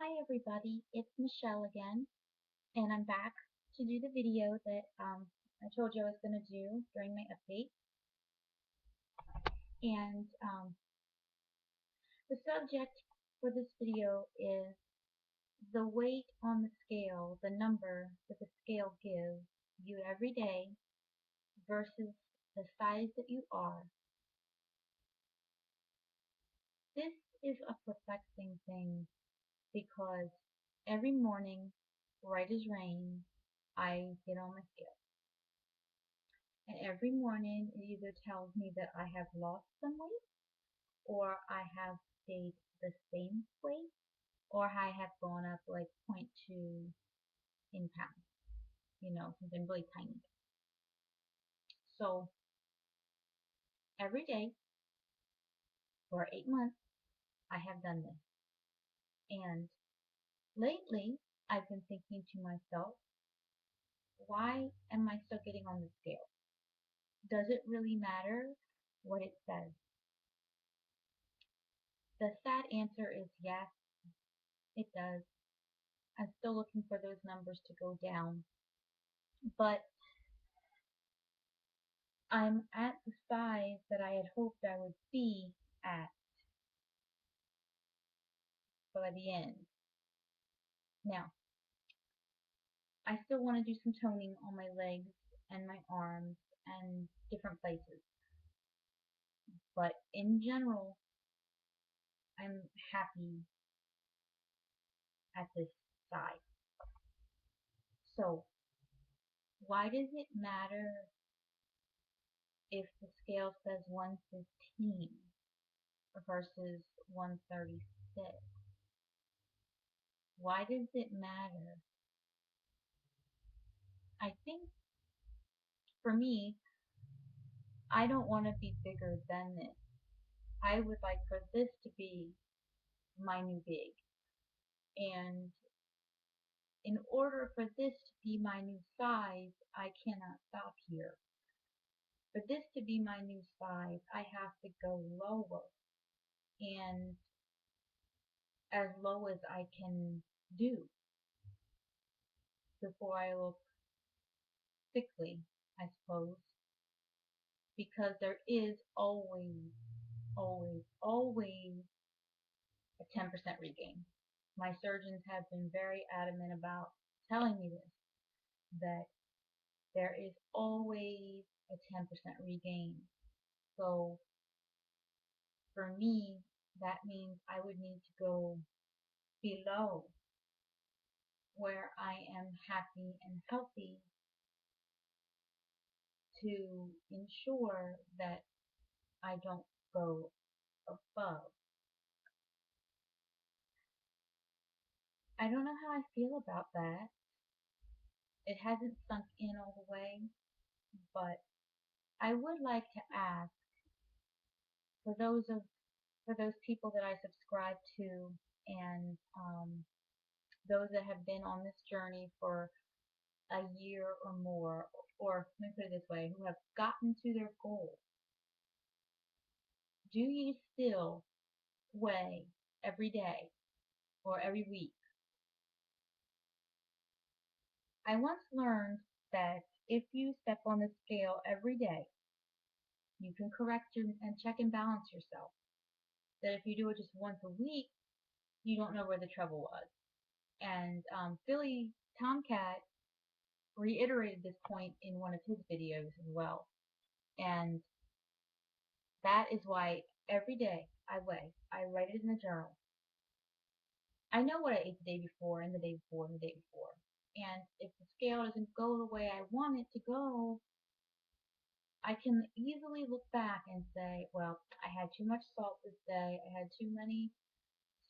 Hi everybody, it's Michelle again, and I'm back to do the video that I told you I was going to do during my update. And the subject for this video is the weight on the scale, the number that the scale gives you every day versus the size that you are. This is a perplexing thing because every morning, right as rain, I get on my scale. And every morning it either tells me that I have lost some weight, or I have stayed the same weight, or I have gone up like zero point 0.2 in pounds, something really tiny. So every day for 8 months, I have done this. And lately, I've been thinking to myself, why am I still getting on the scale? Does it really matter what it says? The sad answer is yes, it does. I'm still looking for those numbers to go down. But I'm at the size that I had hoped I would be at by the end. Now, I still want to do some toning on my legs and my arms and different places. But in general, I'm happy at this size. So, why does it matter if the scale says 115 versus 136? Why does it matter? I think for me, I don't want to be bigger than this. I would like for this to be my new big. And in order for this to be my new size, I cannot stop here. For this to be my new size, I have to go lower. And as low as I can do before I look sickly, I suppose. Because there is always, always, always a 10% regain. My surgeons have been very adamant about telling me this, that there is always a 10% regain. So for me, that means I would need to go below where I am happy and healthy to ensure that I don't go above. I don't know how I feel about that. It hasn't sunk in all the way, but I would like to ask for those people that I subscribe to, and those that have been on this journey for a year or more, or let me put it this way, who have gotten to their goal. Do you still weigh every day or every week? I once learned that if you step on the scale every day, you can correct and check and balance yourself. That if you do it just once a week, you don't know where the trouble was. And Philly Tomcat reiterated this point in one of his videos as well. And that is why every day I weigh. I write it in the journal. I know what I ate the day before and the day before and the day before. And if the scale doesn't go the way I want it to go, I can easily look back and say, well, I had too much salt this day, I had too many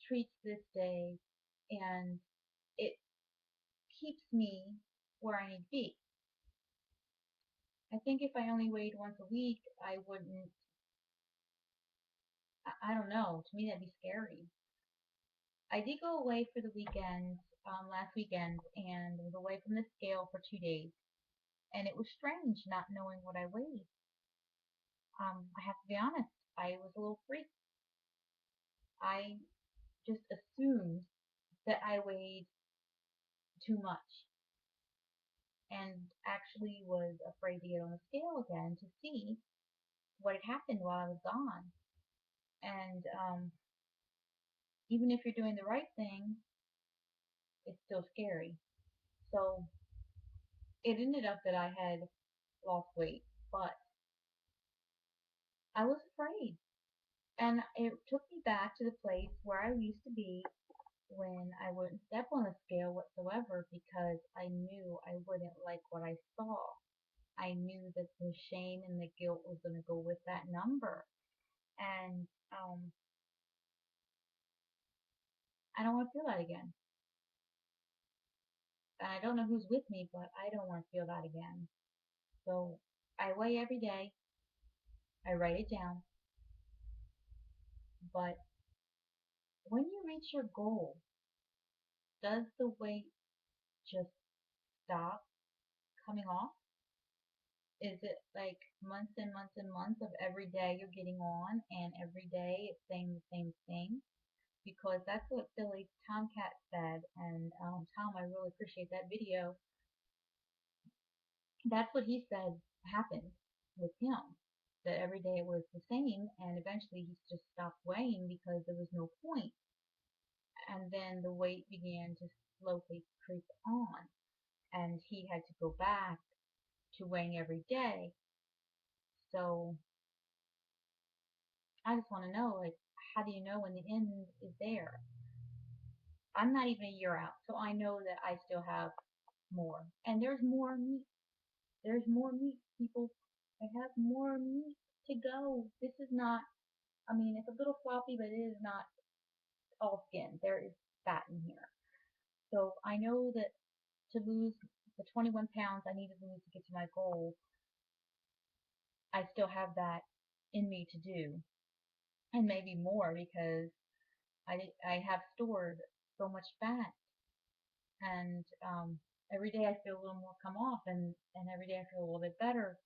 treats this day, and it keeps me where I need to be. I think if I only weighed once a week, I wouldn't, I don't know, to me that'd be scary. I did go away for the weekend, last weekend, and was away from the scale for 2 days. And it was strange not knowing what I weighed. I have to be honest, I was a little freaked. I just assumed that I weighed too much and actually was afraid to get on the scale again to see what had happened while I was gone. And even if you're doing the right thing, it's still scary. So it ended up that I had lost weight, but I was afraid. And it took me back to the place where I used to be when I wouldn't step on a scale whatsoever because I knew I wouldn't like what I saw. I knew that the shame and the guilt was going to go with that number. And I don't want to feel that again. And I don't know who's with me, but I don't want to feel that again. So I weigh every day. I write it down. But when you reach your goal, does the weight just stop coming off? Is it like months and months and months of every day you're getting on and every day it's saying the same thing? Because that's what Silly Tomcat said. And Tom, I really appreciate that video. That's what he said happened with him. That every day it was the same, and eventually he just stopped weighing because there was no point. And then the weight began to slowly creep on, and he had to go back to weighing every day. So I just want to know, like, how do you know when the end is there? I'm not even a year out, so I know that I still have more. And there's more meat. There's more meat, people. I have more meat to go. This is not, I mean, it's a little floppy, but it is not all skin. There is fat in here. So I know that to lose the 21 pounds I need to lose to get to my goal, I still have that in me to do. And maybe more because I have stored so much fat. And every day I feel a little more come off, and every day I feel a little bit better.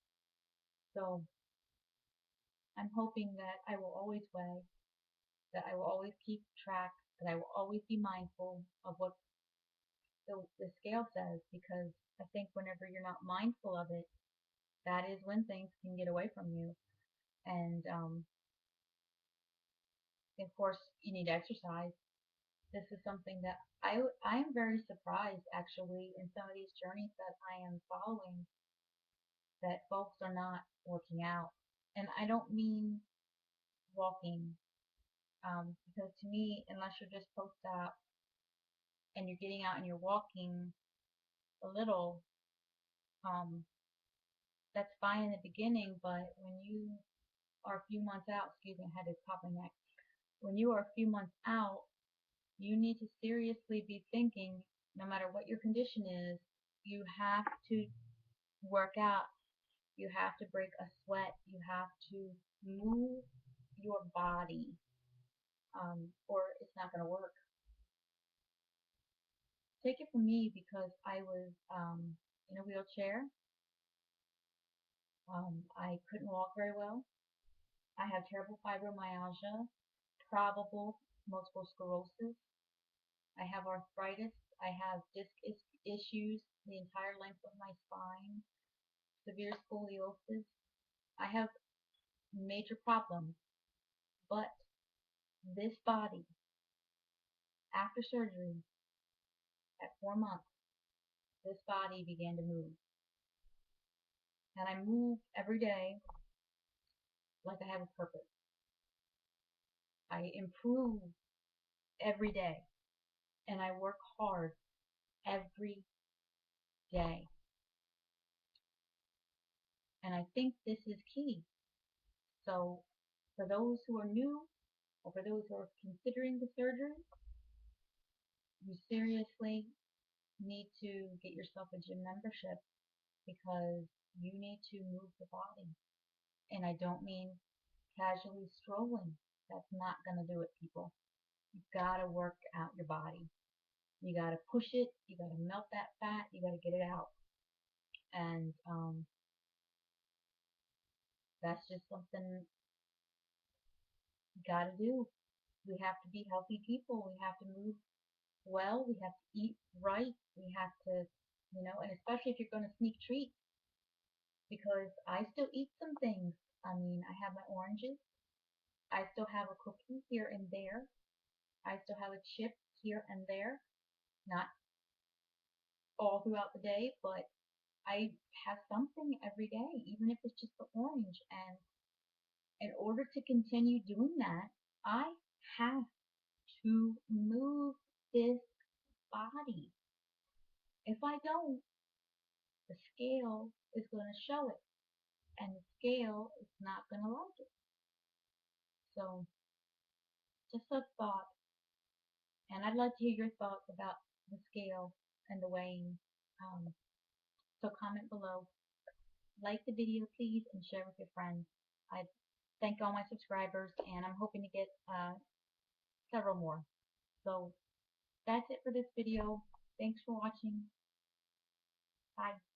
So I'm hoping that I will always weigh, that I will always keep track, that I will always be mindful of what the scale says, because I think whenever you're not mindful of it, that is when things can get away from you. And of course, you need exercise. This is something that I am very surprised actually in some of these journeys that I am following that folks are not working out. And I don't mean walking, because to me, unless you're just post op and you're getting out and you're walking a little, um, that's fine in the beginning. But when you are a few months out, excuse me, I had to pop my neck. When you are a few months out, you need to seriously be thinking, no matter what your condition is, you have to work out. You have to break a sweat. You have to move your body, or it's not going to work. Take it from me because I was in a wheelchair. I couldn't walk very well. I have terrible fibromyalgia, probable multiple sclerosis. I have arthritis. I have disc issues the entire length of my spine, severe scoliosis. I have major problems, but this body, after surgery, at 4 months, this body began to move. And I move every day like I have a purpose. I improve every day, and I work hard every day. And I think this is key. So for those who are new, or for those who are considering the surgery, you seriously need to get yourself a gym membership because you need to move the body. And I don't mean casually strolling. That's not going to do it, people. You've got to work out your body. You got to push it. You got to melt that fat. You got to get it out. And that's just something you got to do. We have to be healthy people. We have to move Well, we have to eat right. We have to, and especially if you're going to sneak treats, because I still eat some things. I mean, I have my oranges. I still have a cookie here and there. I still have a chip here and there. Not all throughout the day, but I have something every day, even if it's just the orange. And in order to continue doing that, I have to move this body. If I don't, the scale is going to show it, and the scale is not going to like it. So, just a thought, and I'd like to hear your thoughts about the scale and the weighing. Um, so, comment below, like the video, please, and share with your friends. I thank all my subscribers, and I'm hoping to get several more. So, that's it for this video. Thanks for watching. Bye.